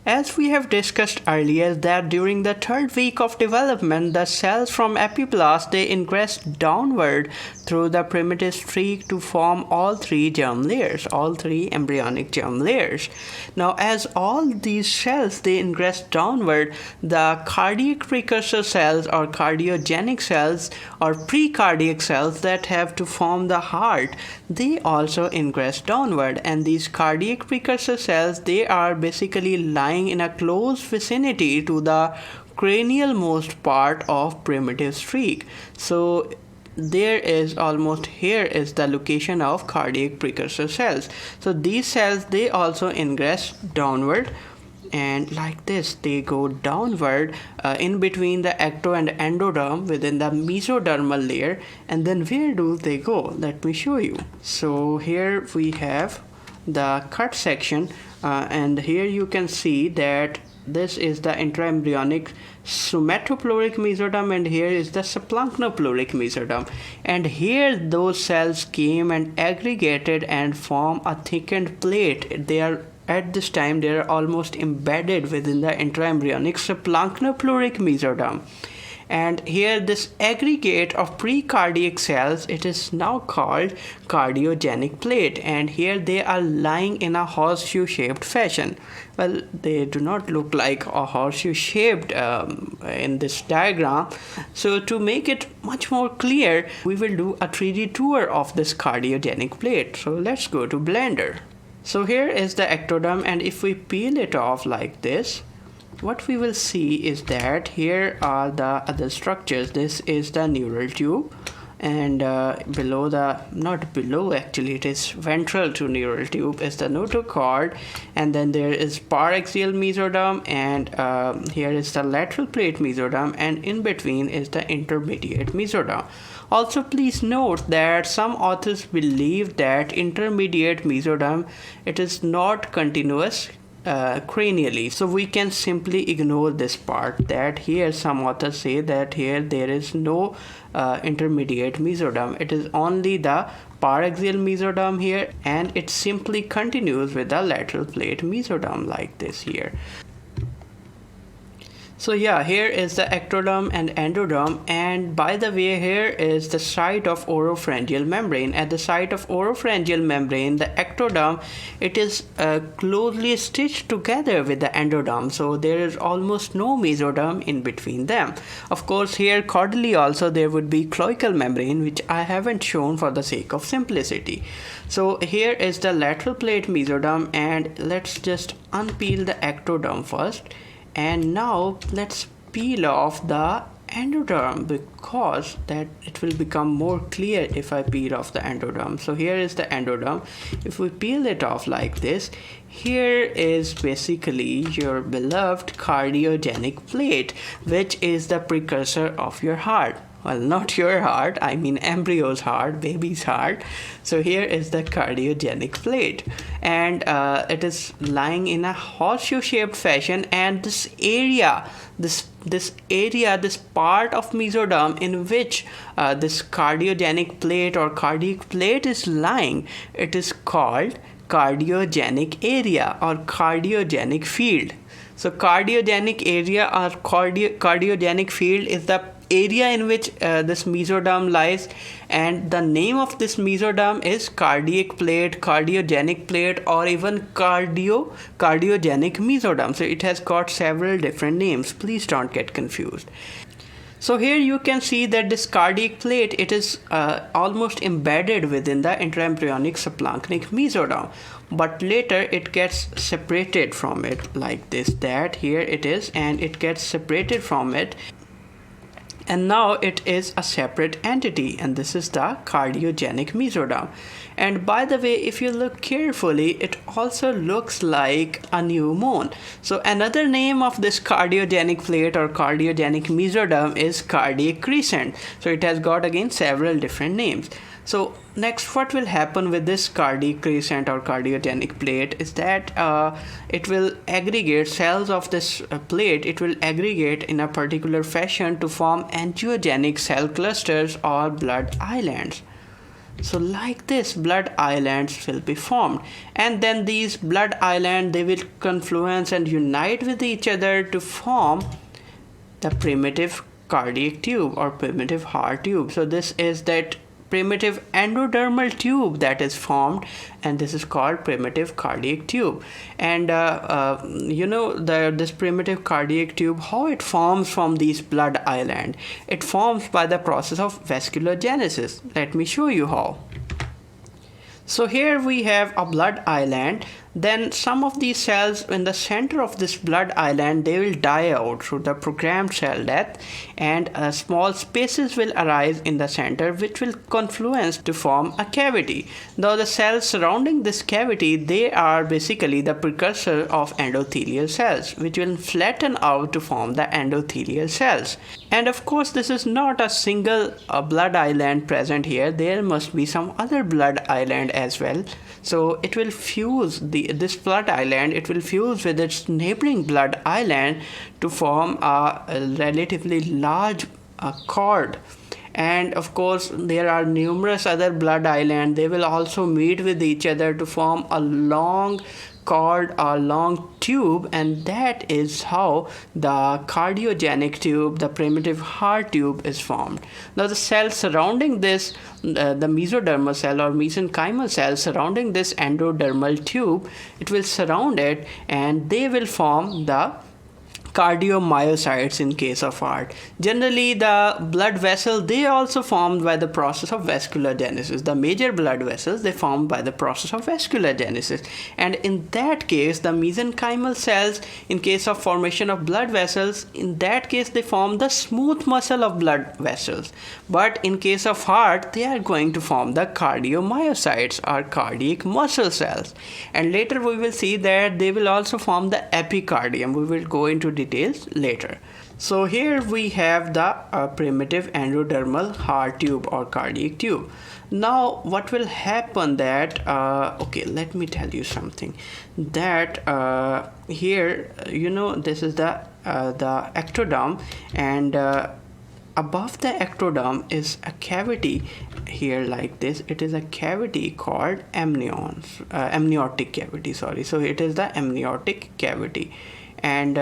As we have discussed earlier that during the third week of development, the cells from epiblast, they ingress downward through the primitive streak to form all three germ layers, all three embryonic germ layers. Now, as all these cells, they ingress downward, the cardiac precursor cells or cardiogenic cells or precardiac cells that have to form the heart, they also ingress downward, and these cardiac precursor cells, they are basically lying in a close vicinity to the cranial most part of primitive streak. So there is almost here is the location of cardiac precursor cells. So these cells, they also ingress downward, and like this they go downward in between the ecto and endoderm within the mesodermal layer. And then where do they go? Let me show you. So here we have the cut section, and here you can see that this is the intraembryonic somatopleuric mesoderm, and here is the subplanchnopleuric mesoderm. And here those cells came and aggregated and form a thickened plate. They are at this time they are almost embedded within the intraembryonic subplanchnopleuric mesoderm. And here this aggregate of precardiac cells, it is now called cardiogenic plate, and here they are lying in a horseshoe shaped fashion. Well, they do not look like a horseshoe shaped in this diagram. So to make it much more clear, we will do a 3D tour of this cardiogenic plate. So let's go to Blender. So here is the ectoderm, and if we peel it off like this, what we will see is that here are the other structures. This is the neural tube, and below the, not below actually, it is ventral to neural tube is the notochord, and then there is paraxial mesoderm, and here is the lateral plate mesoderm, and in between is the intermediate mesoderm. Also, please note that some authors believe that intermediate mesoderm, it is not continuous cranially, so we can simply ignore this part. That here some authors say that here there is no intermediate mesoderm, it is only the paraxial mesoderm here, and it simply continues with the lateral plate mesoderm like this here. So yeah, here is the ectoderm and endoderm, and by the way, here is the site of oropharyngeal membrane. At the site of oropharyngeal membrane, the ectoderm, it is closely stitched together with the endoderm, so there is almost no mesoderm in between them. Of course, here caudally also there would be cloacal membrane, which I haven't shown for the sake of simplicity. So here is the lateral plate mesoderm, and let's just unpeel the ectoderm first. And now let's peel off the endoderm, because that it will become more clear if I peel off the endoderm. So here is the endoderm. If we peel it off like this, here is basically your beloved cardiogenic plate, which is the precursor of your heart. Well, not your heart, I mean embryo's heart, baby's heart. So here is the cardiogenic plate, and it is lying in a horseshoe shaped fashion, and this area, this part of mesoderm in which this cardiogenic plate or cardiac plate is lying, it is called cardiogenic area or cardiogenic field. So cardiogenic area or cardiogenic field is the area in which this mesoderm lies, and the name of this mesoderm is cardiac plate, cardiogenic plate, or even cardiogenic mesoderm. So it has got several different names. Please don't get confused. So here you can see that this cardiac plate, it is almost embedded within the intraembryonic subplanchnic mesoderm, but later it gets separated from it like this, that here it is, and it gets separated from it, and now it is a separate entity, and this is the cardiogenic mesoderm. And by the way, if you look carefully, it also looks like a new moon. So another name of this cardiogenic plate or cardiogenic mesoderm is cardiac crescent. So it has got again several different names. So next, what will happen with this cardiac crescent or cardiogenic plate is that it will aggregate cells of this plate. It will aggregate in a particular fashion to form angiogenic cell clusters or blood islands. So like this, blood islands will be formed, and then these blood islands, they will confluence and unite with each other to form the primitive cardiac tube or primitive heart tube. So this is that primitive endodermal tube that is formed, and this is called primitive cardiac tube. And this primitive cardiac tube, how it forms from these blood island? It forms by the process of vasculogenesis. Let me show you how. So here we have a blood island. Then some of these cells in the center of this blood island, they will die out through the programmed cell death, and small spaces will arise in the center which will confluence to form a cavity. Now the cells surrounding this cavity, they are basically the precursor of endothelial cells, which will flatten out to form the endothelial cells. And of course this is not a single blood island present here. There must be some other blood island as well. So it will fuse this blood island, it will fuse with its neighboring blood island to form a relatively large cord. And of course there are numerous other blood islands. They will also meet with each other to form a long cord, a long tube, and that is how the cardiogenic tube, the primitive heart tube, is formed. Now the cells surrounding this, the mesodermal cell or mesenchymal cell surrounding this endodermal tube, it will surround it, and they will form the cardiomyocytes in case of heart. Generally, the blood vessel, they also formed by the process of vasculogenesis. The major blood vessels, they formed by the process of vasculogenesis. And in that case, the mesenchymal cells, in case of formation of blood vessels, in that case, they form the smooth muscle of blood vessels. But in case of heart, they are going to form the cardiomyocytes or cardiac muscle cells. And later we will see that they will also form the epicardium. We will go into details later. So here we have the primitive endodermal heart tube or cardiac tube. Now what will happen that okay, let me tell you something, that here, this is the ectoderm, and above the ectoderm is a cavity here like this. It is a cavity called amniotic cavity, sorry. So it is the amniotic cavity, and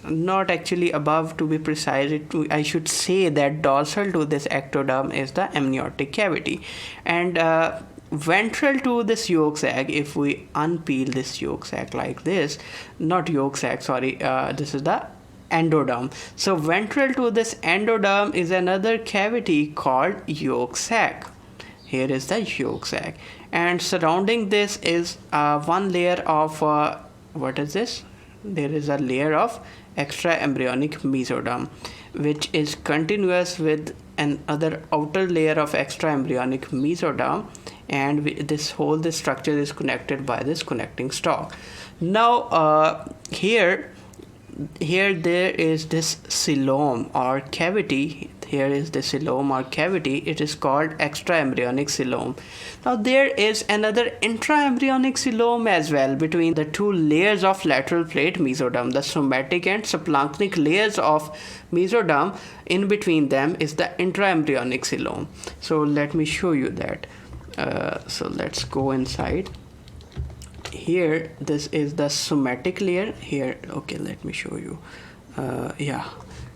not actually above, to be precise. I should say that dorsal to this ectoderm is the amniotic cavity, and ventral to this yolk sac, if we unpeel this yolk sac like this, not yolk sac, sorry, this is the endoderm. So ventral to this endoderm is another cavity called yolk sac. Here is the yolk sac, and surrounding this is one layer of what is this? There is a layer of extraembryonic mesoderm, which is continuous with another outer layer of extraembryonic mesoderm, and this structure is connected by this connecting stalk. Now here there is this celom or cavity. Here is the celom or cavity. It is called extraembryonic celom. Now there is another intraembryonic celom as well between the two layers of lateral plate mesoderm. The somatic and subplanchnic layers of mesoderm, in between them is the intraembryonic celom. So let me show you that. So let's go inside. Here this is the somatic layer. Here, okay, let me show you.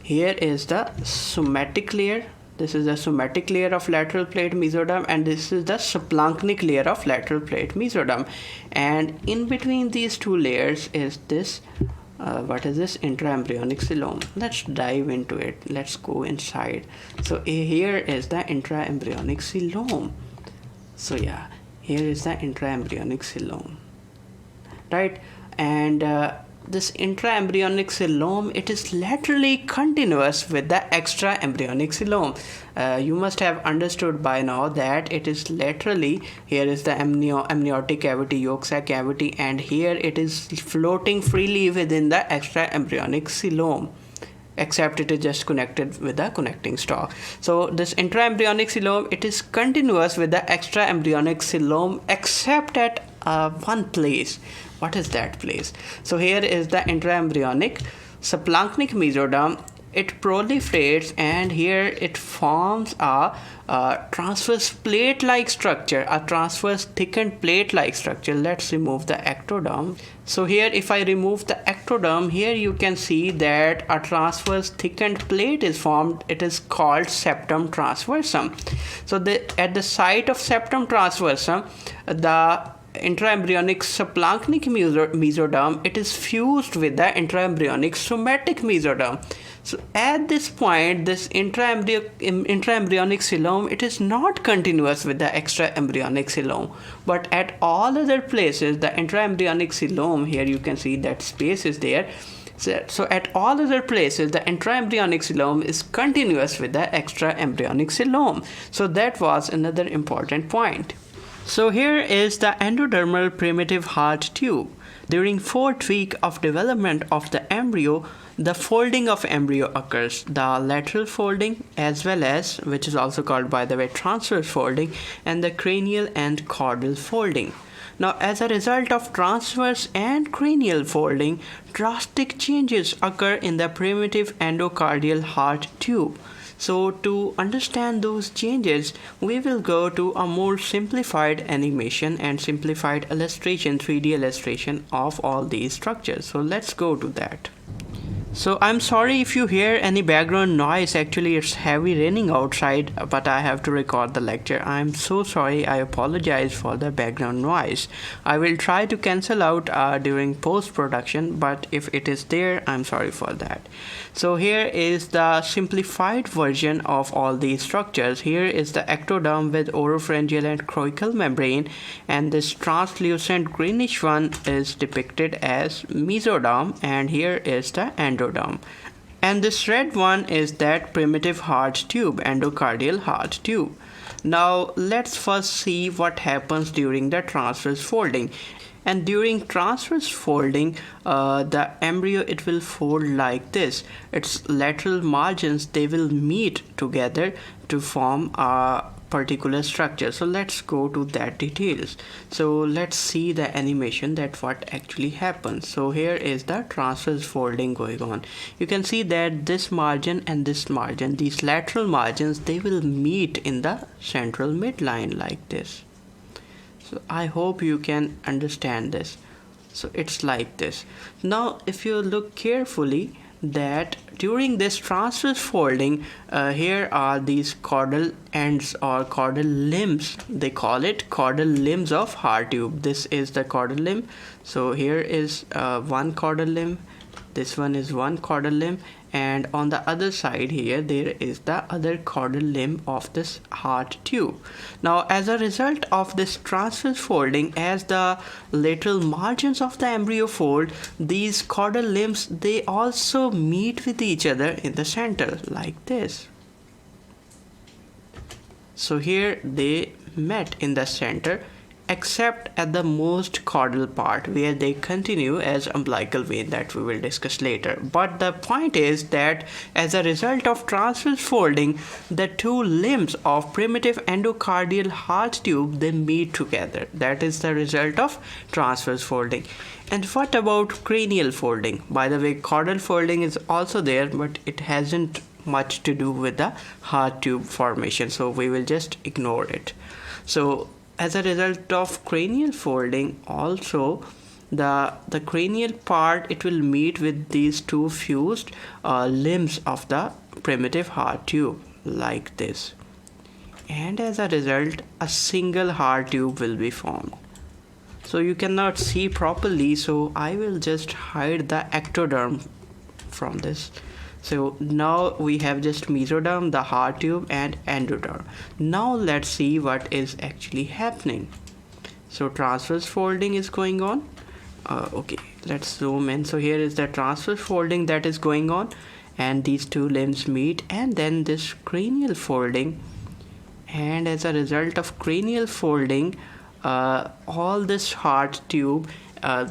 Here is the somatic layer. This is the somatic layer of lateral plate mesoderm, and this is the subplanchnic layer of lateral plate mesoderm, and in between these two layers is this what is this? Intraembryonic celom. Let's dive into it. Let's go inside. So here is the intraembryonic celom. So yeah, here is the intraembryonic celom, right? And this intraembryonic celom, it is laterally continuous with the extraembryonic celom. You must have understood by now that it is laterally. Here is the amniotic cavity, yolk sac cavity, and here it is floating freely within the extraembryonic celom, except it is just connected with the connecting stalk. So this intraembryonic celom, it is continuous with the extraembryonic celom except at one place. What is that place? So here is the intraembryonic subplanchnic mesoderm. it proliferates, and here it forms a transverse plate-like structure, a transverse thickened plate-like structure. Let's remove the ectoderm. So here, if I remove the ectoderm, here you can see that a transverse thickened plate is formed. It is called septum transversum. So at the site of septum transversum, the intraembryonic subplanchnic mesoderm, it is fused with the intraembryonic somatic mesoderm. So at this point, this intraembryonic celom, it is not continuous with the extraembryonic celom, but at all other places, the intraembryonic celom, here you can see that space is there. So at all other places, the intraembryonic celom is continuous with the extraembryonic celom. So that was another important point. So here is the endodermal primitive heart tube. During 4th week of development of the embryo, the folding of embryo occurs, the lateral folding as well as, which is also called by the way transverse folding, and the cranial and caudal folding. Now, as a result of transverse and cranial folding, drastic changes occur in the primitive endocardial heart tube. So to understand those changes, we will go to a more simplified animation and simplified illustration, 3D illustration of all these structures. So let's go to that. So I'm sorry if you hear any background noise. Actually, it's heavy raining outside, but I have to record the lecture. I'm so sorry. I apologize for the background noise. I will try to cancel out during post-production, but if it is there, I'm sorry for that. So here is the simplified version of all these structures. Here is the ectoderm with oropharyngeal and coracal membrane, and this translucent greenish one is depicted as mesoderm, and here is the endoderm. And this red one is that primitive heart tube, endocardial heart tube. Now let's first see what happens during the transverse folding. And during transverse folding, the embryo, it will fold like this. Its lateral margins, they will meet together to form a particular structure. So let's go to that details. So let's see the animation that what actually happens. So here is the transverse folding going on. You can see that this margin and this margin, these lateral margins, they will meet in the central midline like this. So I hope you can understand this. So it's like this. Now if you look carefully, that during this transverse folding, here are these caudal ends or caudal limbs. They call it caudal limbs of heart tube. This is the caudal limb. So here is one caudal limb. This one is one caudal limb, and on the other side here there is the other caudal limb of this heart tube. Now as a result of this transverse folding, as the lateral margins of the embryo fold, these caudal limbs, they also meet with each other in the center like this. So here they met in the center, except at the most caudal part where they continue as umbilical vein, that we will discuss later. But the point is that as a result of transverse folding, the two limbs of primitive endocardial heart tube, they meet together. That is the result of transverse folding. And what about cranial folding? By the way, caudal folding is also there, but it hasn't much to do with the heart tube formation, so we will just ignore it. So as a result of cranial folding, also the cranial part, it will meet with these two fused limbs of the primitive heart tube like this, and as a result a single heart tube will be formed. So you cannot see properly, so I will just hide the ectoderm from this. So now we have just mesoderm, the heart tube, and endoderm. Now let's see what is actually happening. So transverse folding is going on. Okay, let's zoom in. So here is the transverse folding that is going on, and these two limbs meet, and then this cranial folding. And as a result of cranial folding, all this heart tube,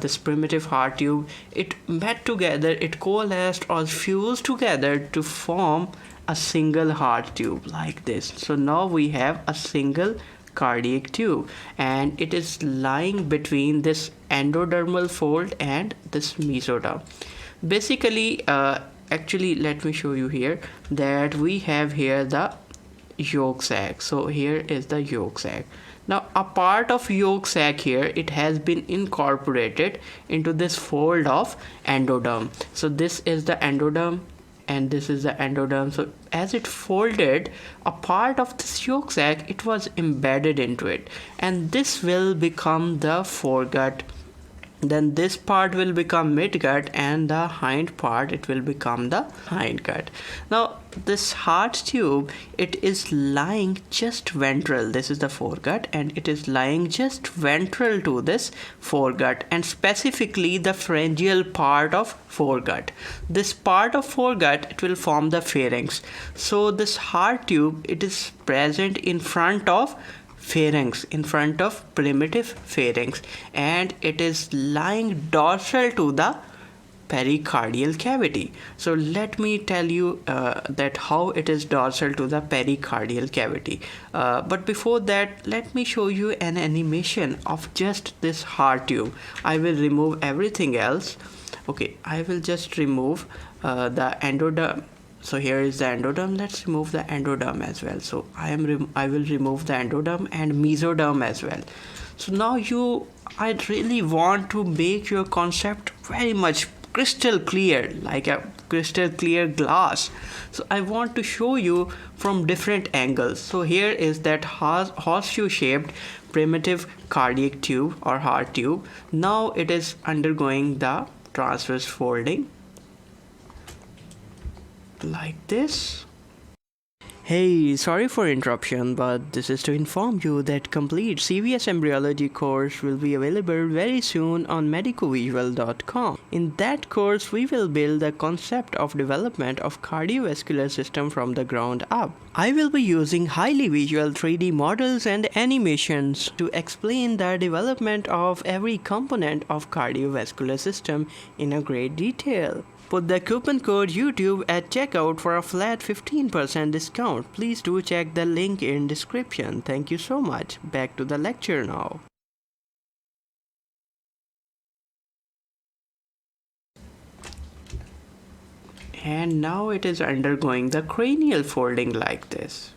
this primitive heart tube, it met together, it coalesced or fused together to form a single heart tube like this. So now we have a single cardiac tube, and it is lying between this endodermal fold and this mesoderm. Basically, actually let me show you here that we have here the yolk sac. So here is the yolk sac. Now a part of yolk sac here, it has been incorporated into this fold of endoderm. So this is the endoderm and this is the endoderm. So as it folded, a part of this yolk sac, it was embedded into it, and this will become the foregut. Then this part will become midgut, and the hind part, it will become the hindgut. Now this heart tube, it is lying just ventral. This is the foregut, and it is lying just ventral to this foregut, and specifically the pharyngeal part of foregut. This part of foregut, it will form the pharynx. So this heart tube, it is present in front of pharynx, in front of primitive pharynx, and it is lying dorsal to the pericardial cavity. So let me tell you that how it is dorsal to the pericardial cavity. But before that, let me show you an animation of just this heart tube. I will remove everything else. Okay, I will just remove the endoderm. So here is the endoderm. Let's remove the endoderm as well. So I will remove the endoderm and mesoderm as well. So now I really want to make your concept very much crystal clear, like a crystal clear glass. So I want to show you from different angles. So here is that horseshoe shaped primitive cardiac tube or heart tube. Now it is undergoing the transverse folding like this. Hey, sorry for interruption, but this is to inform you that complete CVS Embryology course will be available very soon on MedicoVisual.com. In that course, we will build the concept of development of cardiovascular system from the ground up. I will be using highly visual 3D models and animations to explain the development of every component of cardiovascular system in a great detail. Put the coupon code YouTube at checkout for a flat 15% discount. Please do check the link in description. Thank you so much. Back to the lecture now. And now it is undergoing the cranial folding like this.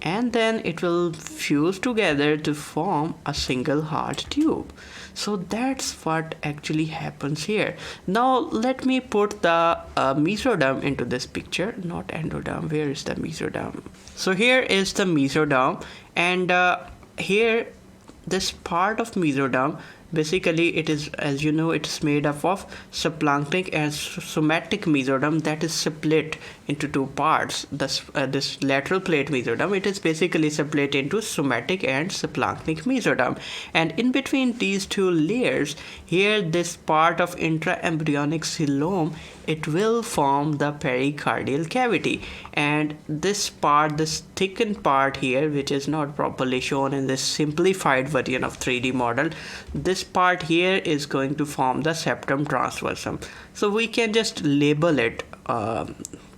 And then it will fuse together to form a single heart tube. So that's what actually happens here. Now let me put the mesoderm into this picture, not endoderm. Where is the mesoderm? So here is the mesoderm, and here this part of mesoderm, basically it is, as you know, it is made up of subplanktonic and somatic mesoderm that is split into two parts. This lateral plate mesoderm, it is basically split into somatic and subplanktonic mesoderm, and in between these two layers here, this part of intraembryonic celom, it will form the pericardial cavity, and this part, this thickened part here, which is not properly shown in this simplified version of 3D model, this part here is going to form the septum transversum. So we can just label it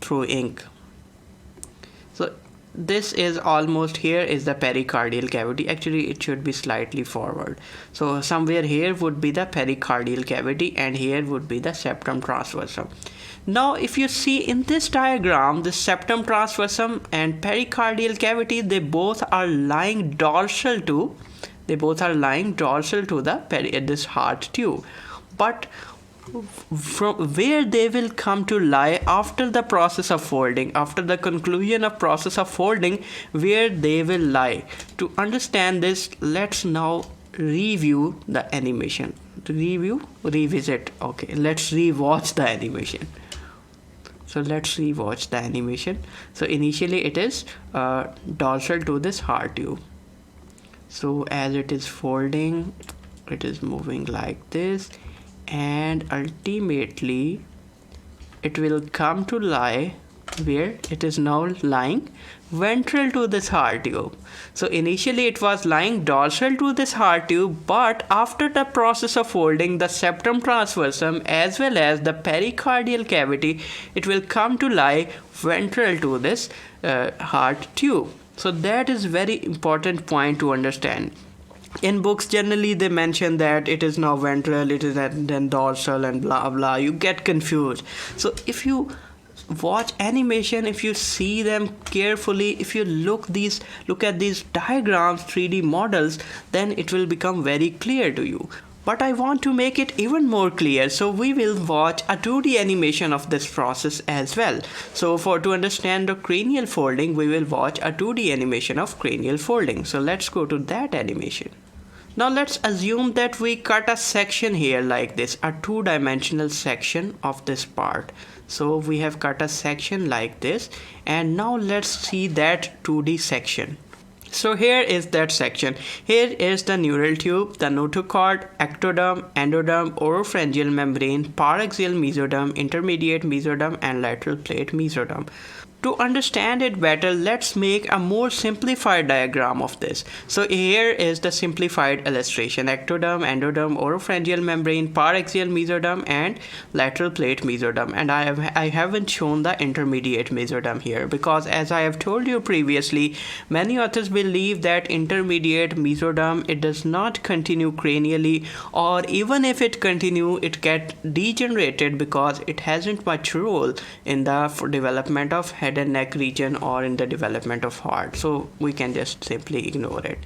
through ink. So this is almost, here is the pericardial cavity. Actually it should be slightly forward. So somewhere here would be the pericardial cavity, and here would be the septum transversum. Now if you see in this diagram, the septum transversum and pericardial cavity, they both are lying dorsal to this heart tube. But from where they will come to lie after the process of folding, after the conclusion of process of folding, where they will lie. To understand this, let's now review the animation. Revisit. Okay, let's rewatch the animation. So let's rewatch the animation. So initially it is dorsal to this heart tube. So as it is folding, it is moving like this, and ultimately it will come to lie where it is now lying ventral to this heart tube. So initially it was lying dorsal to this heart tube, but after the process of folding, the septum transversum as well as the pericardial cavity, it will come to lie ventral to this heart tube. So that is very important point to understand. In books generally they mention that it is now ventral, it is then dorsal and blah blah. You get confused. So if you watch animation, if you see them carefully, if you look at these diagrams, 3D models, then it will become very clear to you. But I want to make it even more clear, so we will watch a 2D animation of this process as well. So to understand the cranial folding, we will watch a 2D animation of cranial folding. So let's go to that animation. Now let's assume that we cut a section here like this, a two-dimensional section of this part. So we have cut a section like this, and now let's see that 2D section. So here is that section. Here is the neural tube, the notochord, ectoderm, endoderm, oropharyngeal membrane, paraxial mesoderm, intermediate mesoderm, and lateral plate mesoderm. To understand it better, let's make a more simplified diagram of this. So here is the simplified illustration: ectoderm, endoderm, oropharyngeal membrane, paraxial mesoderm, and lateral plate mesoderm. And I haven't shown the intermediate mesoderm here because, as I have told you previously, many authors believe that intermediate mesoderm, it does not continue cranially, or even if it continue, it get degenerated because it hasn't much role in the development of head and neck region or in the development of heart. So we can just simply ignore it.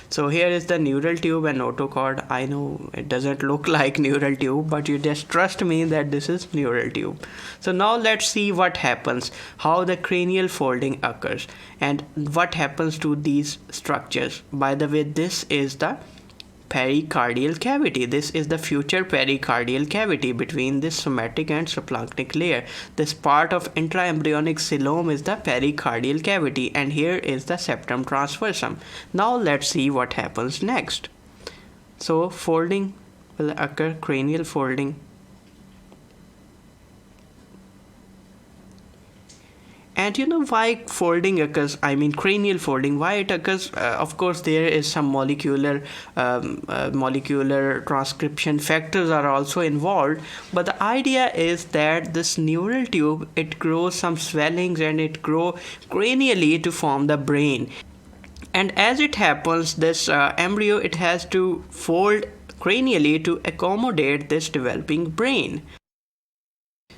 So here is the neural tube and notochord. I know it doesn't look like neural tube, but you just trust me that this is neural tube. So now let's see what happens, how the cranial folding occurs, and what happens to these structures. By the way, this is the pericardial cavity. This is the future pericardial cavity between this somatic and subpunctic layer. This part of intraembryonic celom is the pericardial cavity, and here is the septum transversum. Now let's see what happens next. So folding will occur, cranial folding. And you know why folding occurs, I mean cranial folding, why it occurs? Of course, there is some molecular transcription factors are also involved. But the idea is that this neural tube, it grows some swellings and it grows cranially to form the brain. And as it happens, this embryo, it has to fold cranially to accommodate this developing brain.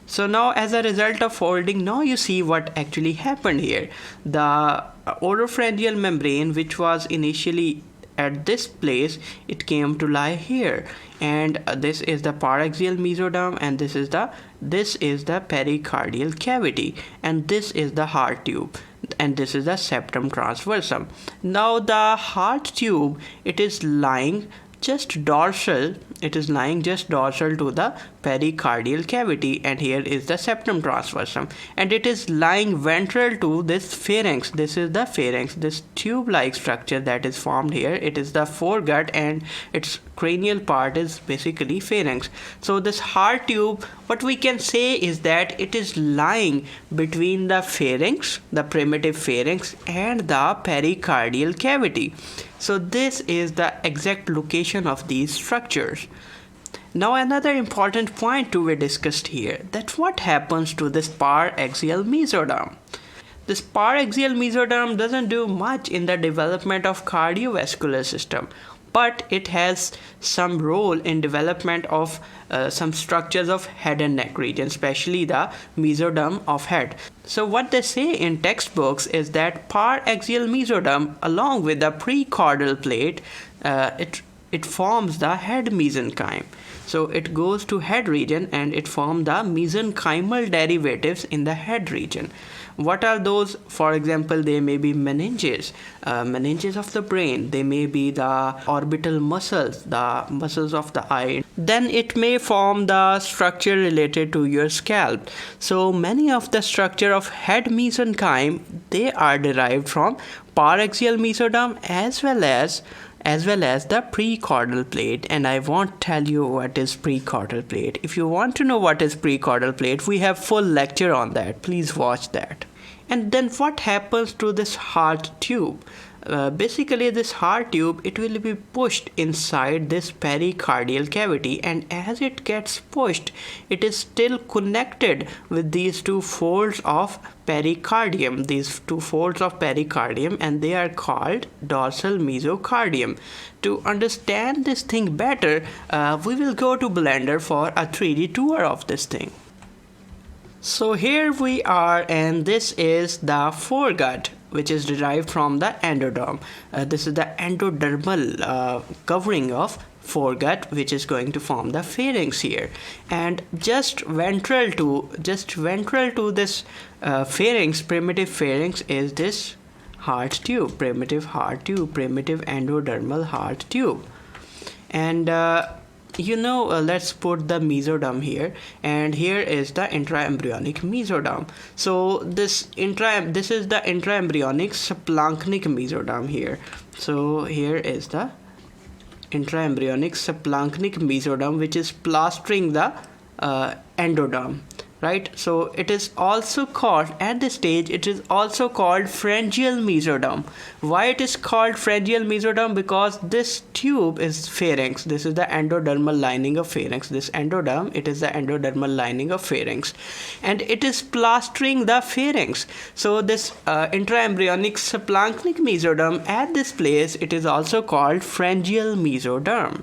So now as a result of folding, now you see what actually happened here. The oropharyngeal membrane, which was initially at this place, it came to lie here, and this is the paraxial mesoderm, and this is the pericardial cavity, and this is the heart tube, and this is the septum transversum. Now the heart tube, it is lying just dorsal, to the pericardial cavity, and here is the septum transversum, and it is lying ventral to this pharynx. This is the pharynx, this tube-like structure that is formed here. It is the foregut, and its cranial part is basically pharynx. So this heart tube, what we can say is that it is lying between the pharynx, the primitive pharynx, and the pericardial cavity. So this is the exact location of these structures. Now another important point to be discussed here, that what happens to this paraxial mesoderm. This paraxial mesoderm doesn't do much in the development of cardiovascular system, but it has some role in development of some structures of head and neck region, especially the mesoderm of head. So what they say in textbooks is that paraxial mesoderm, along with the precaudal plate, it forms the head mesenchyme. So it goes to head region and it forms the mesenchymal derivatives in the head region. What are those? For example, they may be meninges of the brain. They may be the orbital muscles, the muscles of the eye. Then it may form the structure related to your scalp. So many of the structure of head mesenchyme, they are derived from paraxial mesoderm as well as the precaudal plate. And I won't tell you what is precaudal plate. If you want to know what is precaudal plate, we have full lecture on that. Please watch that. And then what happens to this heart tube? Basically this heart tube, it will be pushed inside this pericardial cavity, and as it gets pushed, it is still connected with these two folds of pericardium, and they are called dorsal mesocardium. To understand this thing better, we will go to Blender for a 3D tour of this thing. So here we are, and this is the foregut, which is derived from the endoderm. This is the endodermal covering of foregut, which is going to form the pharynx here, and just ventral to this pharynx, primitive pharynx, is this heart tube, primitive endodermal heart tube. And let's put the mesoderm here, and here is the intraembryonic mesoderm. So this is the intraembryonic splanchnic mesoderm here. So here is the intraembryonic splanchnic mesoderm, which is plastering the endoderm, right? So it is also called, at this stage, it is also called pharyngeal mesoderm. Why it is called pharyngeal mesoderm? Because this tube is pharynx. This is the endodermal lining of pharynx. This endoderm, it is the endodermal lining of pharynx, and it is plastering the pharynx. So this intraembryonic splanchnic mesoderm, at this place, it is also called pharyngeal mesoderm.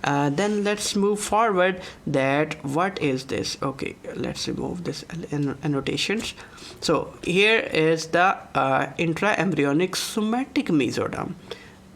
Then let's move forward. That what is this? Okay, let's remove this annotations. So here is the intraembryonic somatic mesoderm,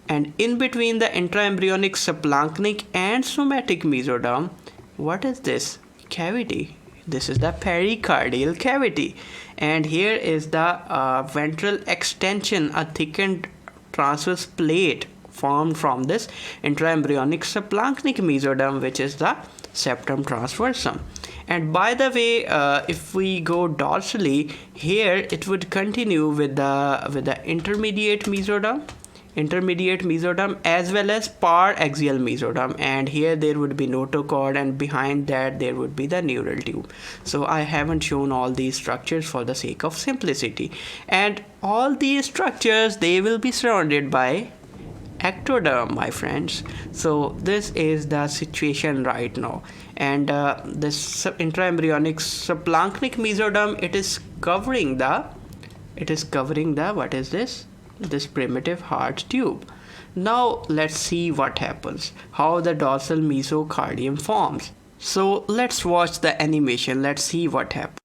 and in between the intraembryonic splanchnic and somatic mesoderm, what is this cavity? This is the pericardial cavity, and here is the ventral extension, a thickened transverse plate formed from this intraembryonic splanchnic mesoderm, which is the septum transversum. And by the way, if we go dorsally, here it would continue with the intermediate mesoderm, as well as paraxial mesoderm, and here there would be notochord, and behind that there would be the neural tube. So I haven't shown all these structures for the sake of simplicity, and all these structures, they will be surrounded by ectoderm, my friends. So this is the situation right now, and this intraembryonic splanchnic mesoderm, it is covering the what is this primitive heart tube. Now let's see what happens, how the dorsal mesocardium forms. So let's watch the animation. Let's see what happens.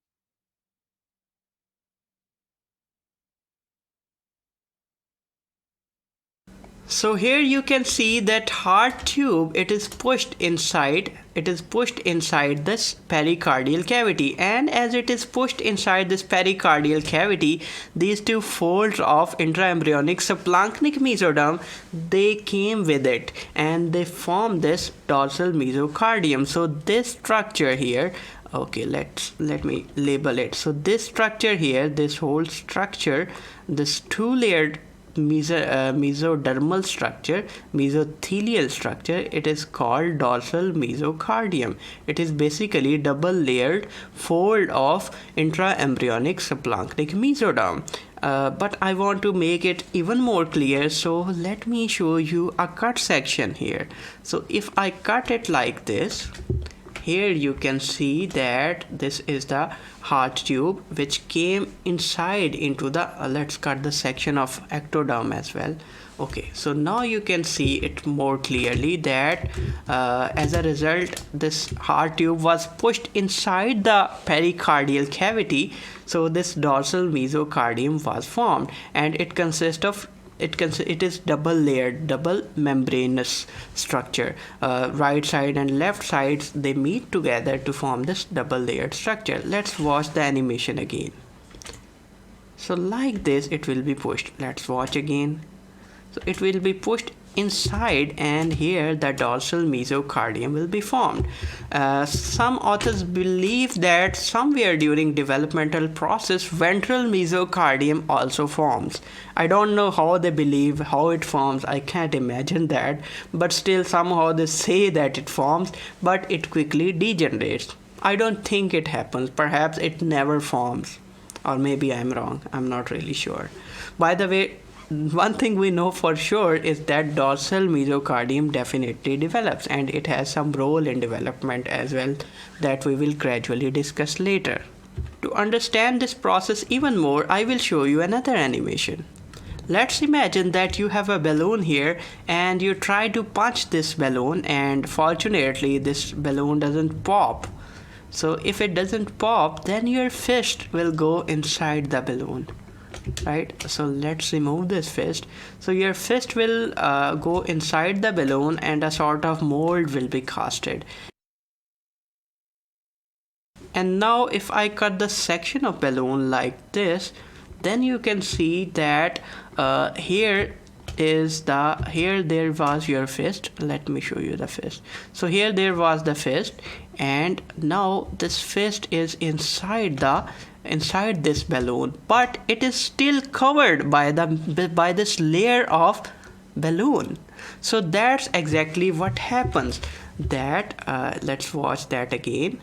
So here you can see that heart tube, it is pushed inside this pericardial cavity, and as it is pushed inside this pericardial cavity, these two folds of intraembryonic splanchnic mesoderm, they came with it and they form this dorsal mesocardium. So this structure here, okay, let me label it. So this structure here, this whole structure, this two-layered mesodermal structure, mesothelial structure, it is called dorsal mesocardium. It is basically double layered fold of intraembryonic splanchnic mesoderm. But I want to make it even more clear, so let me show you a cut section here. So if I cut it like this, here you can see that this is the heart tube which came inside into the let's cut the section of ectoderm as well. Okay, so now you can see it more clearly that as a result, this heart tube was pushed inside the pericardial cavity. So this dorsal mesocardium was formed, and it consists of it is double layered, double membranous structure. Right side and left sides, they meet together to form this double layered structure. Let's watch the animation again. So like this it will be pushed. Let's watch again. So it will be pushed inside, and here the dorsal mesocardium will be formed. Some authors believe that somewhere during developmental process ventral mesocardium also forms. I don't know how they believe how it forms. I can't imagine that, but still somehow they say that it forms, but it quickly degenerates. I don't think it happens. Perhaps it never forms, or maybe I'm wrong. I'm not really sure. By the way, one thing we know for sure is that dorsal mesocardium definitely develops, and it has some role in development as well that we will gradually discuss later. To understand this process even more, I will show you another animation. Let's imagine that you have a balloon here and you try to punch this balloon, and fortunately this balloon doesn't pop. So if it doesn't pop, then your fist will go inside the balloon. Right, so let's remove this fist. So your fist will go inside the balloon and a sort of mold will be casted. And now if I cut the section of balloon like this, then you can see that here there was your fist. Let me show you the fist. So here there was the fist, and now this fist is inside this balloon, but it is still covered by this layer of balloon. So that's exactly what happens. That let's watch that again.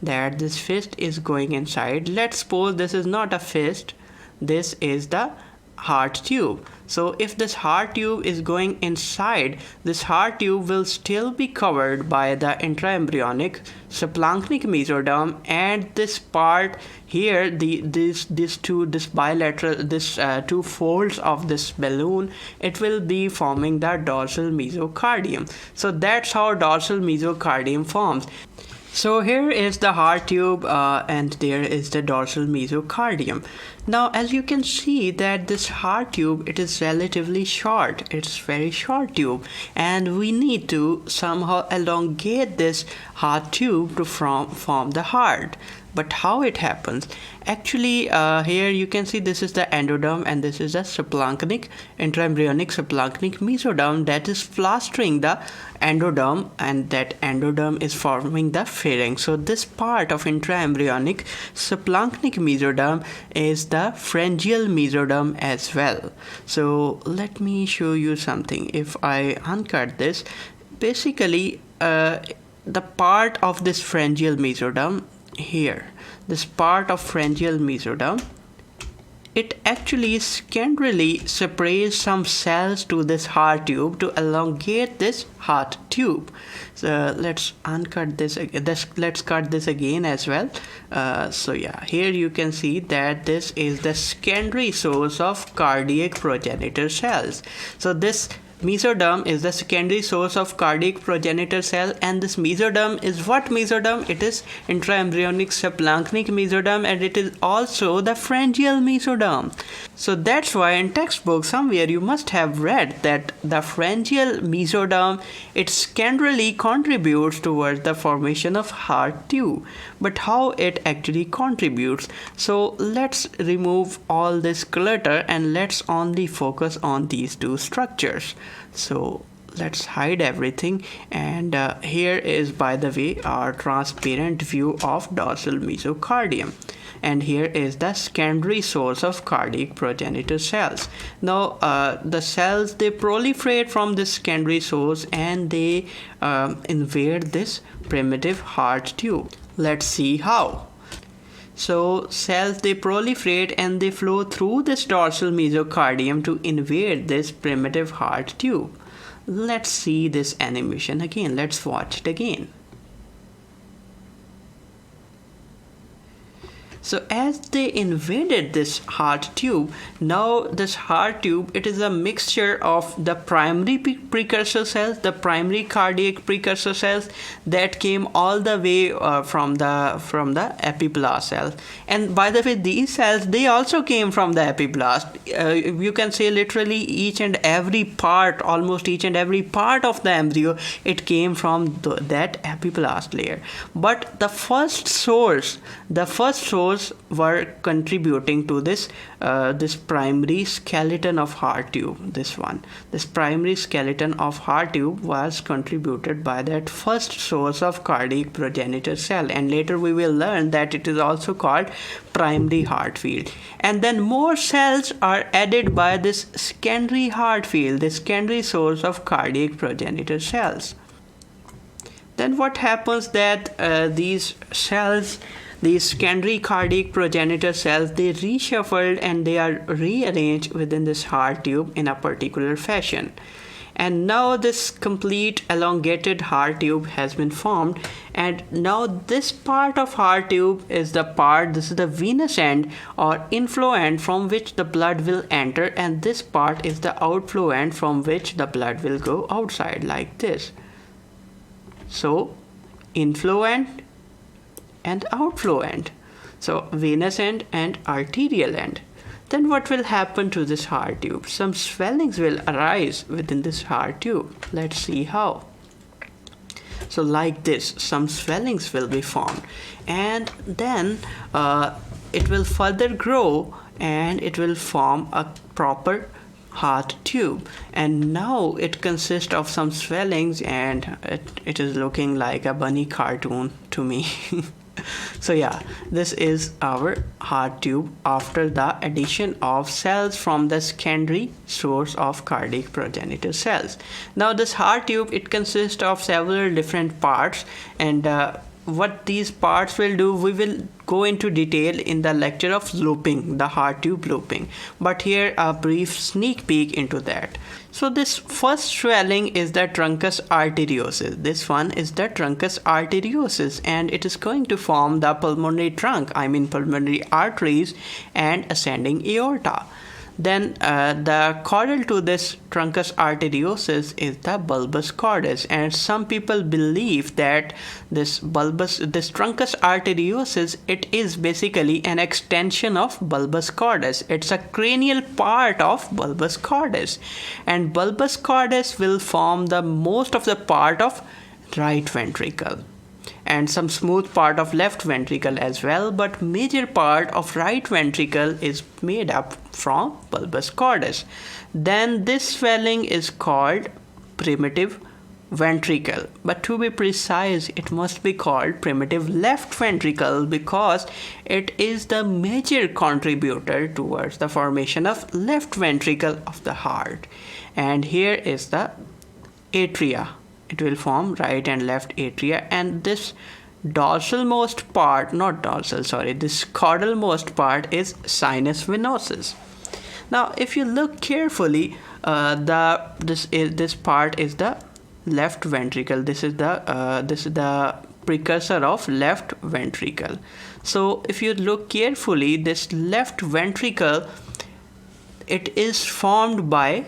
That this fist is going inside. Let's suppose this is not a fist, this is the heart tube. So if this heart tube is going inside, this heart tube will still be covered by the intraembryonic subplanchnic mesoderm, and this part here, this two folds of this balloon, it will be forming the dorsal mesocardium. So that's how dorsal mesocardium forms. So here is the heart tube and there is the dorsal mesocardium. Now as you can see that this heart tube, it is relatively short. It's very short tube, and we need to somehow elongate this heart tube to form the heart. But how it happens? Actually, here you can see this is the endoderm and this is the subplanchnic, intraembryonic subplanchnic mesoderm that is plastering the endoderm, and that endoderm is forming the pharynx. So this part of intraembryonic subplanchnic mesoderm is the pharyngeal mesoderm as well. So let me show you something. If I uncut this, basically the part of this pharyngeal mesoderm here, this part of pharyngeal mesoderm, it actually secondarily separates some cells to this heart tube to elongate this heart tube. So let's uncut this. Let's cut this again as well. So yeah, here you can see that this is the secondary source of cardiac progenitor cells. So this mesoderm is the secondary source of cardiac progenitor cell, and this mesoderm is what mesoderm? It is intraembryonic subplanchnic mesoderm, and it is also the pharyngeal mesoderm. So that's why in textbook somewhere you must have read that the pharyngeal mesoderm, it secondarily contributes towards the formation of heart tube. But how it actually contributes? So let's remove all this clutter and let's only focus on these two structures. So let's hide everything, and here is, by the way, our transparent view of dorsal mesocardium, and here is the secondary source of cardiac progenitor cells. Now the cells, they proliferate from this secondary source and they invade this primitive heart tube. Let's see how. So cells, they proliferate and they flow through this dorsal mesocardium to invade this primitive heart tube. Let's see this animation again. Let's watch it again. So as they invaded this heart tube, now this heart tube, it is a mixture of the primary precursor cells, the primary cardiac precursor cells that came all the way from the epiblast cells. And by the way, these cells, they also came from the epiblast. You can say literally each and every part, almost each and every part of the embryo, it came from that epiblast layer. But the first source were contributing to this primary skeleton of heart tube. This primary skeleton of heart tube was contributed by that first source of cardiac progenitor cell, and later we will learn that it is also called primary heart field. And then more cells are added by this secondary heart field, the secondary source of cardiac progenitor cells. Then what happens that these cells, these secondary cardiac progenitor cells, they reshuffled and they are rearranged within this heart tube in a particular fashion. And now this complete elongated heart tube has been formed, and now this part of heart tube is the part, this is the venous end or inflow end from which the blood will enter, and this part is the outflow end from which the blood will go outside, like this. So inflow end and outflow end, so venous end and arterial end. Then what will happen to this heart tube? Some swellings will arise within this heart tube. Let's see how. So like this, some swellings will be formed, and then it will further grow and it will form a proper heart tube. And now it consists of some swellings, and it is looking like a bunny cartoon to me. So yeah, this is our heart tube after the addition of cells from the secondary source of cardiac progenitor cells. Now this heart tube, it consists of several different parts, and what these parts will do, we will go into detail in the lecture of looping, the heart tube looping. But here a brief sneak peek into that. So this first swelling is the truncus arteriosus. This one is the truncus arteriosus, and it is going to form the pulmonary trunk, I mean pulmonary arteries and ascending aorta. Then the caudal to this truncus arteriosus is the bulbus cordis, and some people believe that this truncus arteriosus, it is basically an extension of bulbus cordis. It's a cranial part of bulbus cordis, and bulbus cordis will form the most of the part of right ventricle and some smooth part of left ventricle as well, but major part of right ventricle is made up from bulbus cordis. Then this swelling is called primitive ventricle, but to be precise, it must be called primitive left ventricle because it is the major contributor towards the formation of left ventricle of the heart. And here is the atria. It will form right and left atria, and this dorsalmost part, this caudalmost part is sinus venosus. Now if you look carefully, this part is the left ventricle. This is the precursor of left ventricle. So if you look carefully, this left ventricle, it is formed by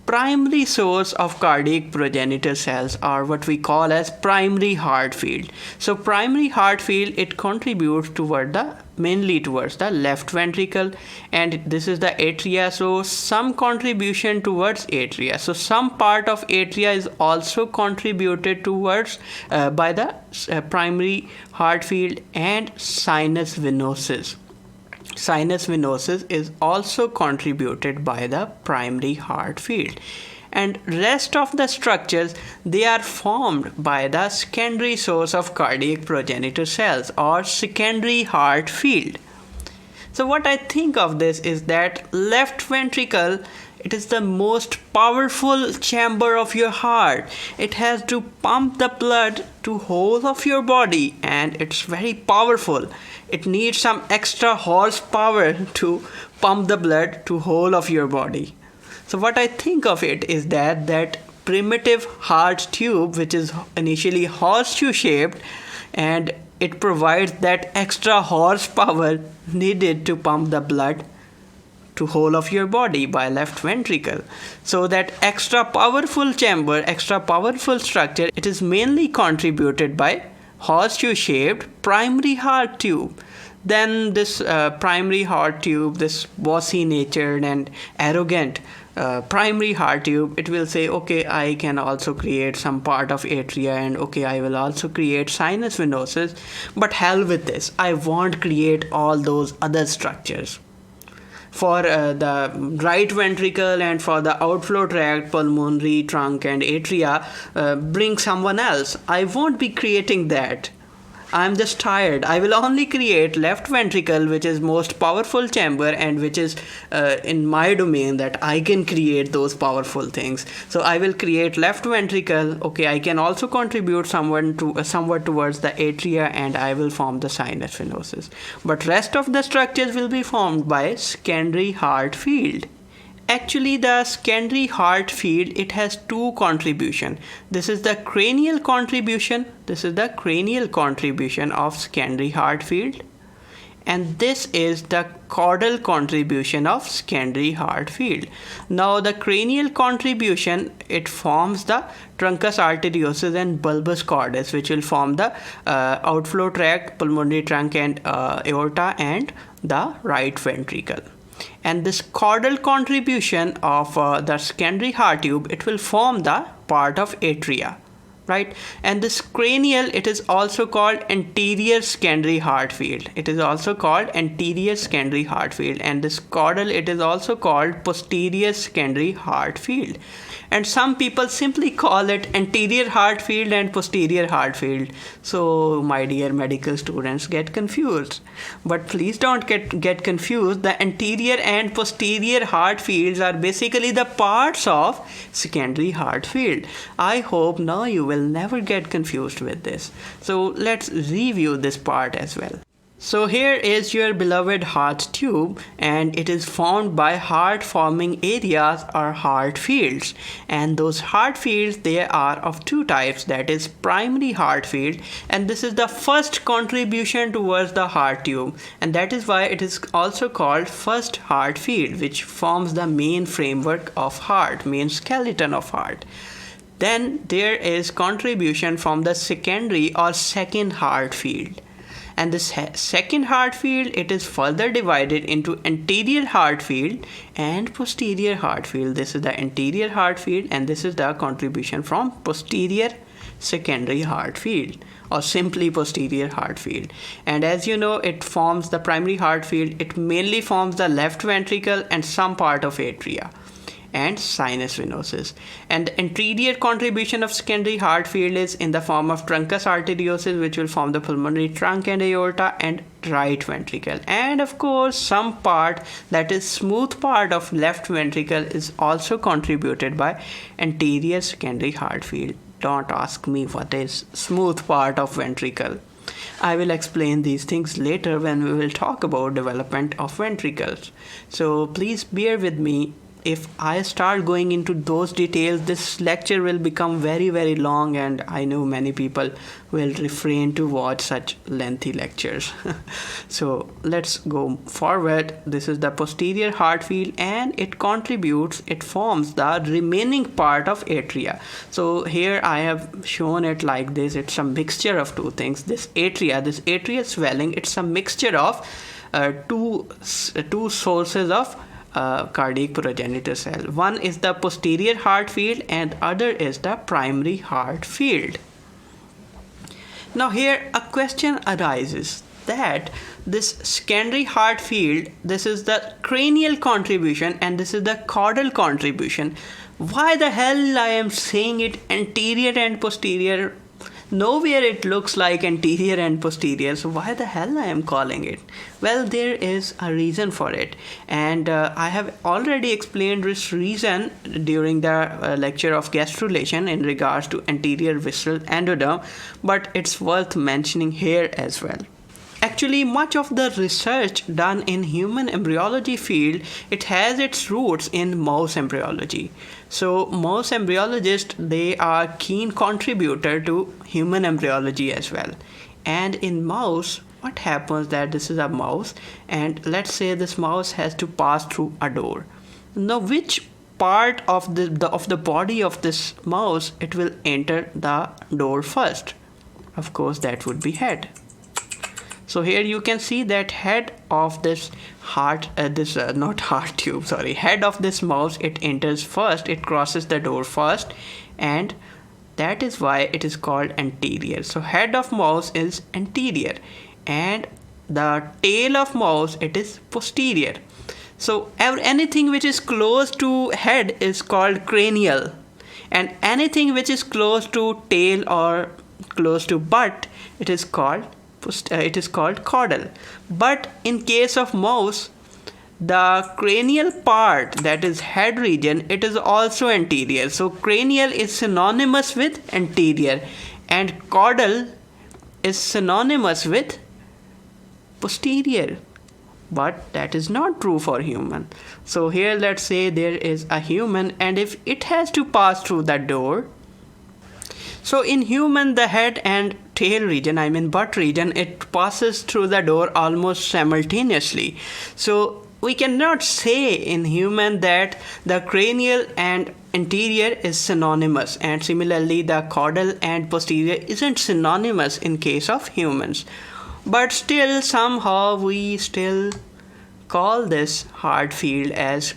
primary source of cardiac progenitor cells, or what we call as primary heart field. So primary heart field, it contributes mainly towards the left ventricle, and this is the atria, so some contribution towards atria. So some part of atria is also contributed towards by the primary heart field, and sinus venosus. Sinus venosus is also contributed by the primary heart field, and rest of the structures, they are formed by the secondary source of cardiac progenitor cells or secondary heart field. So what I think of this is that left ventricle, it is the most powerful chamber of your heart. It has to pump the blood to whole of your body, and it's very powerful. It needs some extra horsepower to pump the blood to whole of your body. So what I think of it is that primitive heart tube, which is initially horseshoe shaped, and it provides that extra horsepower needed to pump the blood to whole of your body by left ventricle. So that extra powerful chamber, extra powerful structure, it is mainly contributed by horseshoe shaped primary heart tube. Then this primary heart tube, this bossy natured and arrogant primary heart tube, it will say, okay, I can also create some part of atria, and okay, I will also create sinus venosus, but hell with this, I won't create all those other structures. For the right ventricle and for the outflow tract, pulmonary trunk and atria, bring someone else. I won't be creating that. I'm just tired. I will only create left ventricle, which is most powerful chamber and which is in my domain that I can create those powerful things. So I will create left ventricle. Okay, I can also contribute somewhat towards the atria, and I will form the sinus venosus. But rest of the structures will be formed by secondary heart field. Actually, the secondary heart field, it has two contribution. This is the cranial contribution. This is the cranial contribution of secondary heart field. And this is the caudal contribution of secondary heart field. Now, the cranial contribution, it forms the truncus arteriosus and bulbus cordis, which will form the outflow tract, pulmonary trunk, and aorta, and the right ventricle. And this caudal contribution of the secondary heart tube, it will form the part of atria, right? And this cranial, it is also called anterior secondary heart field. It is also called anterior secondary heart field. And this caudal, it is also called posterior secondary heart field. And some people simply call it anterior heart field and posterior heart field. So my dear medical students get confused. But please don't get confused. The anterior and posterior heart fields are basically the parts of secondary heart field. I hope now you will never get confused with this. So let's review this part as well. So here is your beloved heart tube, and it is formed by heart forming areas or heart fields. And those heart fields, they are of two types, that is primary heart field, and this is the first contribution towards the heart tube, and that is why it is also called first heart field, which forms the main framework of heart, main skeleton of heart. Then there is contribution from the secondary or second heart field. And this second heart field, it is further divided into anterior heart field and posterior heart field. This is the anterior heart field, and this is the contribution from posterior secondary heart field, or simply posterior heart field. And as you know, it forms the primary heart field. It mainly forms the left ventricle and some part of atria and sinus venosus. And the anterior contribution of secondary heart field is in the form of truncus arteriosus, which will form the pulmonary trunk and aorta and right ventricle. And of course, some part, that is smooth part of left ventricle, is also contributed by anterior secondary heart field. Don't ask me what is smooth part of ventricle. I will explain these things later when we will talk about development of ventricles. So please bear with me. If I start going into those details, this lecture will become very, very long, and I know many people will refrain to watch such lengthy lectures. So let's go forward. This is the posterior heart field, and it contributes, it forms the remaining part of atria. So here I have shown it like this. It's a mixture of two things. This atria swelling, it's a mixture of two sources of cardiac progenitor cell. One is the posterior heart field and other is the primary heart field. Now here a question arises that this secondary heart field, this is the cranial contribution and this is the caudal contribution. Why the hell I am saying it anterior and posterior? Nowhere it looks like anterior and posterior, so why the hell I am calling it? Well, there is a reason for it, and I have already explained this reason during the lecture of gastrulation in regards to anterior visceral endoderm, but it's worth mentioning here as well. Actually, much of the research done in human embryology field, it has its roots in mouse embryology. So mouse embryologists, they are keen contributor to human embryology as well. And in mouse, what happens that this is a mouse, and let's say this mouse has to pass through a door. Now, which part of the body of this mouse it will enter the door first? Of course, that would be head. So here you can see that head of this head of this mouse, it enters first, it crosses the door first, and that is why it is called anterior. So head of mouse is anterior and the tail of mouse, it is posterior. So anything which is close to head is called cranial, and anything which is close to tail or close to butt, it is called it is called caudal. But in case of mouse, the cranial part, that is head region, it is also anterior. So cranial is synonymous with anterior and caudal is synonymous with posterior. But that is not true for human. So here let's say there is a human, and if it has to pass through the door, so in human the head and tail region, I mean butt region, it passes through the door almost simultaneously. So we cannot say in human that the cranial and anterior is synonymous, and similarly the caudal and posterior isn't synonymous in case of humans. But still somehow we still call this heart field as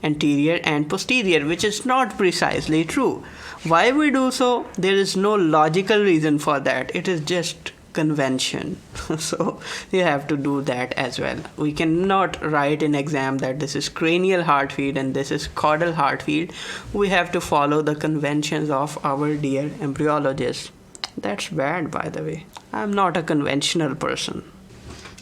anterior and posterior, which is not precisely true. Why we do so? There is no logical reason for that. It is just convention. So you have to do that as well. We cannot write in exam that this is cranial heart field and this is caudal heart field. We have to follow the conventions of our dear embryologists. That's bad, by the way. I'm not a conventional person.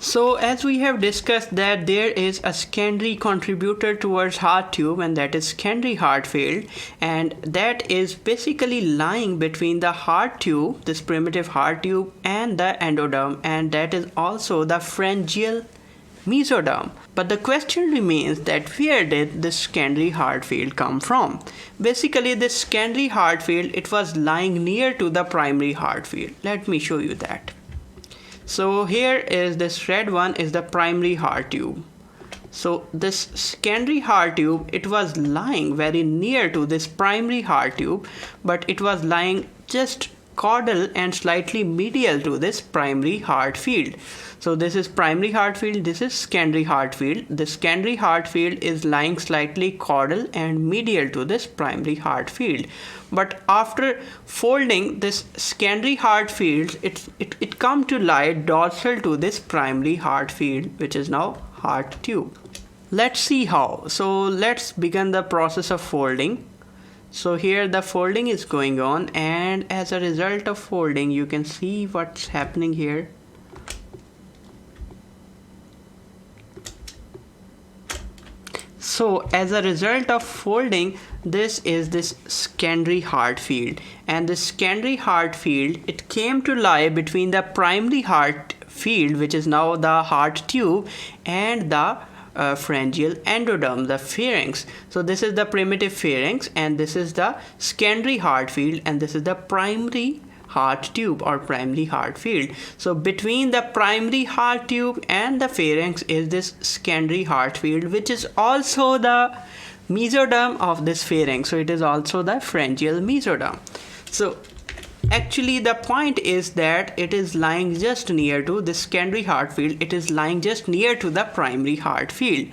So as we have discussed that there is a secondary contributor towards heart tube, and that is secondary heart field, and that is basically lying between the heart tube, this primitive heart tube, and the endoderm, and that is also the pharyngeal mesoderm. But the question remains that where did this secondary heart field come from? Basically this secondary heart field, it was lying near to the primary heart field. Let me show you that. So here is this red one is the primary heart tube. So this secondary heart tube, it was lying very near to this primary heart tube, but it was lying just caudal and slightly medial to this primary heart field. So this is primary heart field, this is secondary heart field. The secondary heart field is lying slightly caudal and medial to this primary heart field. But after folding this secondary heart field, it come to lie dorsal to this primary heart field, which is now heart tube. Let's see how. So let's begin the process of folding. So here the folding is going on, and as a result of folding you can see what's happening here. So as a result of folding, this is this secondary heart field, and the secondary heart field, it came to lie between the primary heart field, which is now the heart tube, and the pharyngeal endoderm, the pharynx. So this is the primitive pharynx, and this is the secondary heart field, and this is the primary heart tube or primary heart field. So between the primary heart tube and the pharynx is this secondary heart field, which is also the mesoderm of this pharynx. So it is also the pharyngeal mesoderm. So actually the point is that it is lying just near to the secondary heart field. It is lying just near to the primary heart field.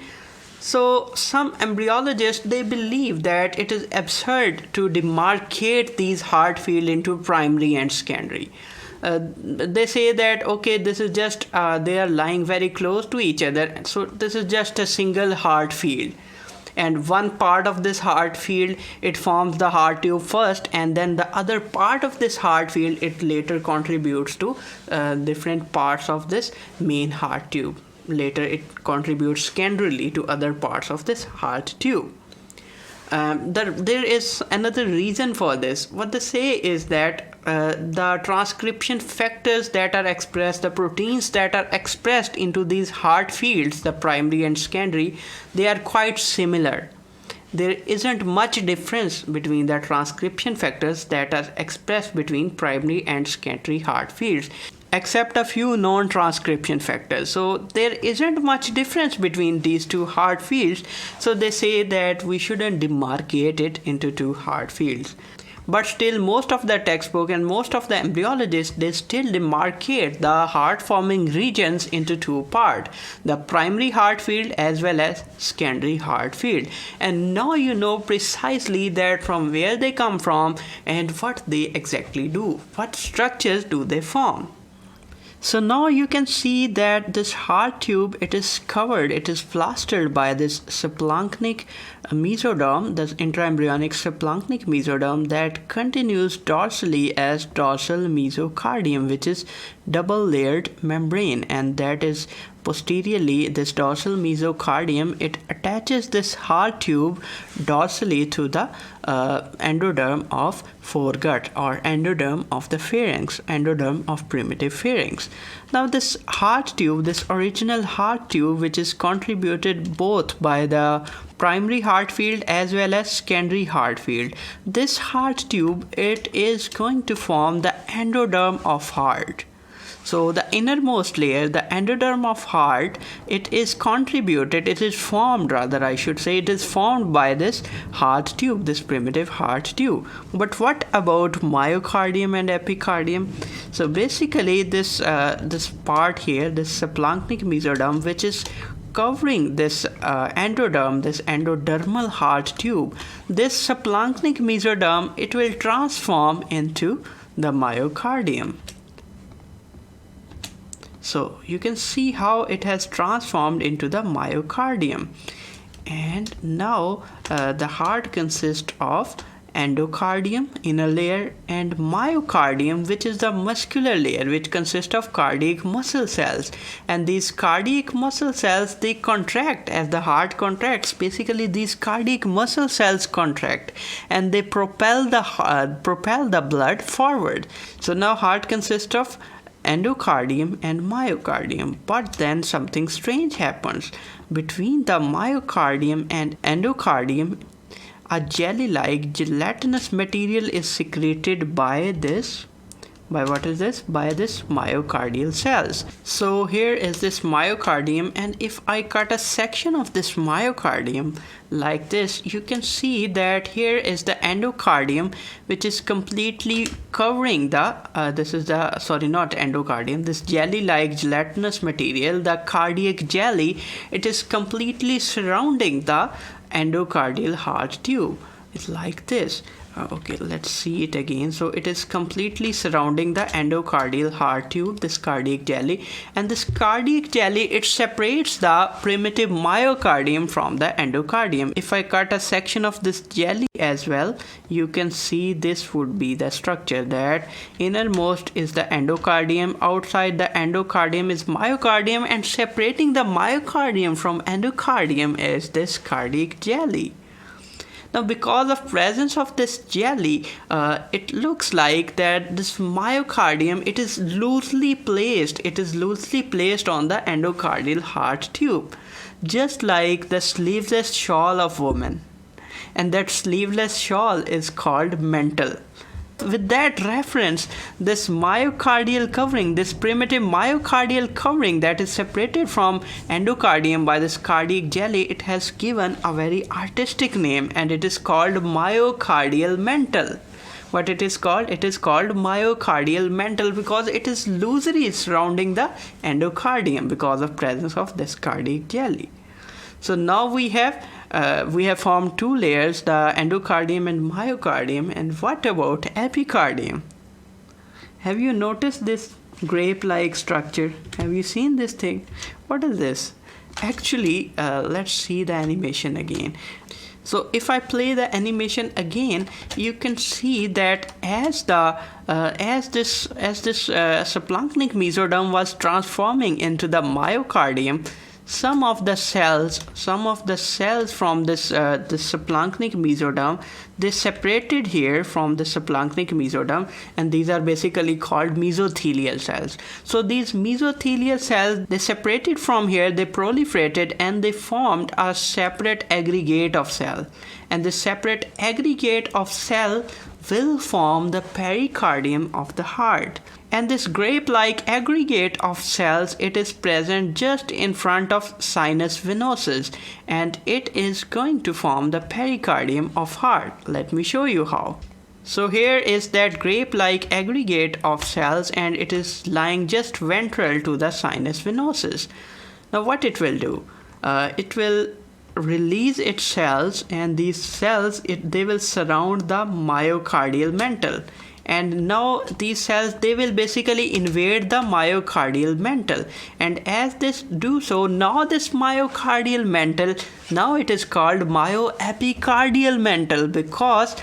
So some embryologists, they believe that it is absurd to demarcate these heart field into primary and secondary. They say that okay, this is just they are lying very close to each other, so this is just a single heart field, and one part of this heart field, it forms the heart tube first, and then the other part of this heart field, it later contributes to different parts of this main heart tube. Later it contributes secondarily to other parts of this heart tube. There is another reason for this. What they say is that the transcription factors that are expressed, the proteins that are expressed into these heart fields, the primary and secondary, they are quite similar. There isn't much difference between the transcription factors that are expressed between primary and secondary heart fields, except a few non-transcription factors. So there isn't much difference between these two heart fields. So they say that we shouldn't demarcate it into two heart fields. But still, most of the textbook and most of the embryologists, they still demarcate the heart forming regions into two parts, the primary heart field as well as secondary heart field. And now you know precisely that from where they come from and what they exactly do, what structures do they form. So now you can see that this heart tube, it is covered, it is plastered by this subplanchnic mesoderm, this intraembryonic subplanchnic mesoderm that continues dorsally as dorsal mesocardium, which is double layered membrane, and that is posteriorly this dorsal mesocardium. It attaches this heart tube dorsally to the endoderm of foregut or endoderm of the pharynx, endoderm of primitive pharynx. Now this heart tube, this original heart tube, which is contributed both by the primary heart field as well as secondary heart field, this heart tube, it is going to form the endoderm of heart. So the innermost layer, the endoderm of heart, it is contributed, it is formed, rather I should say, it is formed by this heart tube, this primitive heart tube. But what about myocardium and epicardium? So basically this part here, this subplanchnic mesoderm, which is covering this endoderm, this endodermal heart tube, this subplanchnic mesoderm, it will transform into the myocardium. So you can see how it has transformed into the myocardium. And now the heart consists of endocardium, inner layer, and myocardium, which is the muscular layer, which consists of cardiac muscle cells. And these cardiac muscle cells, they contract as the heart contracts. Basically these cardiac muscle cells contract and they propel the blood forward. So now heart consists of endocardium and myocardium. But then something strange happens. Between the myocardium and endocardium, a jelly-like gelatinous material is secreted by this myocardial cells. So here is this myocardium, and if I cut a section of this myocardium like this, you can see that here is the endocardium, which is completely covering the this jelly-like gelatinous material, the cardiac jelly. It is completely surrounding the endocardial heart tube. It's like this. Okay, let's see it again. So it is completely surrounding the endocardial heart tube, this cardiac jelly, and this cardiac jelly, it separates the primitive myocardium from the endocardium. If I cut a section of this jelly as well, you can see this would be the structure, that innermost is the endocardium, outside the endocardium is myocardium, and separating the myocardium from endocardium is this cardiac jelly. Now, because of presence of this jelly, it looks like that this myocardium, it is loosely placed on the endocardial heart tube, just like the sleeveless shawl of women. And that sleeveless shawl is called mantle. With that reference, this myocardial covering, this primitive myocardial covering that is separated from endocardium by this cardiac jelly, it has given a very artistic name, and it is called myocardial mantle. What it is called? It is called myocardial mantle because it is loosely surrounding the endocardium because of presence of this cardiac jelly. So now we have formed two layers, the endocardium and myocardium. And what about epicardium? Have you noticed this grape-like structure? Have you seen this thing? What is this? Actually, let's see the animation again. So if I play the animation again, you can see that as this subplanchnic mesoderm was transforming into the myocardium, some of the cells from this subplanchnic mesoderm, they separated here from the subplanchnic mesoderm, and these are basically called mesothelial cells. So these mesothelial cells, they separated from here, they proliferated, and they formed a separate aggregate of cell. And the separate aggregate of cell will form the pericardium of the heart. And this grape-like aggregate of cells, it is present just in front of sinus venosus, and it is going to form the pericardium of heart. Let me show you how. So here is that grape-like aggregate of cells, and it is lying just ventral to the sinus venosus. Now what it will do? It will release its cells, and these cells, they will surround the myocardial mantle. and now these cells, they will basically invade the myocardial mantle, and as this do so, now this myocardial mantle, now it is called myoepicardial mantle, because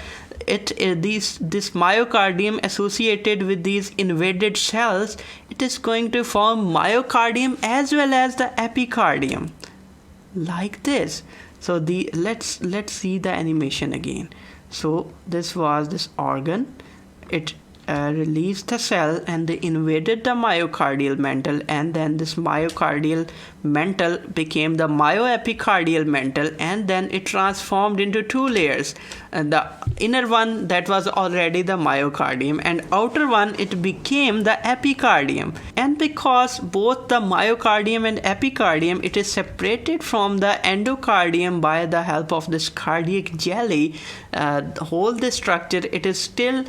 this myocardium associated with these invaded cells, it is going to form myocardium as well as the epicardium, like this. So let's see the animation again. So this was this organ, it released the cell and they invaded the myocardial mantle, and then this myocardial mantle became the myoepicardial mantle, and then it transformed into two layers, and the inner one, that was already the myocardium, and outer one, it became the epicardium. And because both the myocardium and epicardium, it is separated from the endocardium by the help of this cardiac jelly, whole this structure, it is still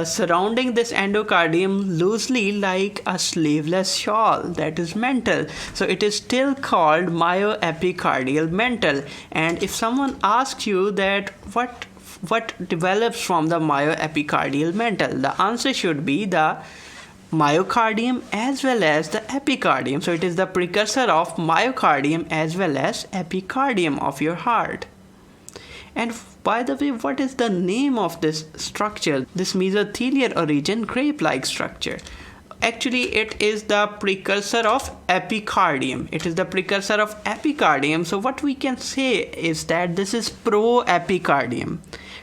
surrounding this endocardium loosely like a sleeveless shawl, that is mantle. So it is still called myoepicardial mantle. And if someone asks you that what develops from the myoepicardial mantle, the answer should be the myocardium as well as the epicardium. So it is the precursor of myocardium as well as epicardium of your heart. And by the way, what is the name of this structure, this mesothelial origin grape-like structure? Actually, it is the precursor of epicardium. It is the precursor of epicardium. So what we can say is that this is proepicardium.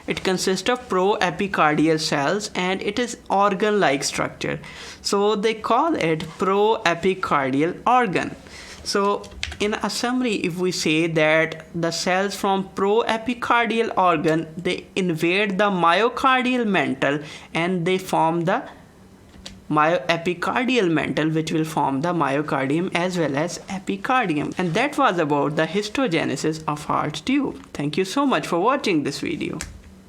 It consists of proepicardial cells and it is organ-like structure. So they call it proepicardial organ. So in a summary, if we say that the cells from proepicardial organ, they invade the myocardial mantle and they form the myoepicardial mantle, which will form the myocardium as well as epicardium. And that was about the histogenesis of heart tube. Thank you so much for watching this video.